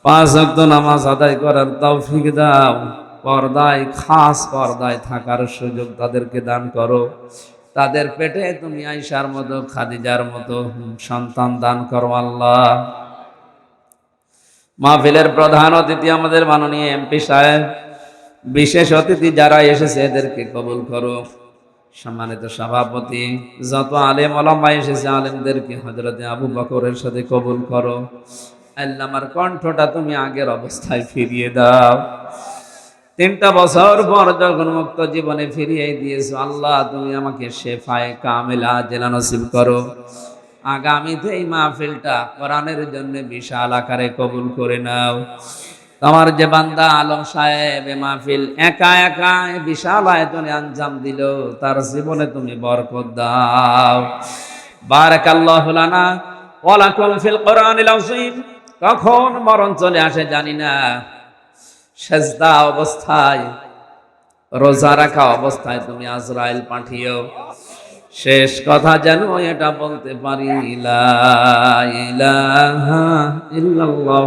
5 ওয়াক্ত নামাজ আদায় করার তৌফিক দাও, পর্দায় খাস পর্দায় থাকার সুযোগ তাদেরকে দান করো। তাদের পেটে তুমি আয়েশার মতো খাদিজার মতো সন্তান দান করো আল্লাহ। মাহফিলের প্রধান অতিথি আমাদের মাননীয় এমপি সাহেব, বিশেষ অতিথি যারা এসেছে এদেরকে কবুল করো। সম্মানিত সভাপতি, যত আলেম ওলামা এসেছে আলেমদেরকে হযরতে আবু বকরের সাথে কবুল করো। আল্লাহ আমার কণ্ঠটা তুমি আগের অবস্থায় ফিরিয়ে দাও। 3টা বছর পর যখন মুক্ত জীবনে ফিরিয়ে দিয়েছো আল্লাহ, তুমি আমাকে শেফায়ে কামিলা জেলা নসিব করো। আগামীতে এই মাহফিলটা কোরআনের জন্য বিশাল আকারে কবুল করে নাও। তোমার যে বান্দা আলম সাহেব এই মাহফিল একা একা বিশাল আয়োজনে আঞ্জাম দিল, তার জীবনে তুমি বরকত দাও। বারাকাল্লাহু লানা ওয়া লাকুম ফিল কোরআনিল আযীম। কখন মরণ চলে আসে জানি না, সেজদা অবস্থায়, রোজা রাখা অবস্থায় তুমি আজরাইল পাঠিও, শেষ কথা যেন এটা বলতে পারি লা ইলাহা ইল্লাল্লাহ।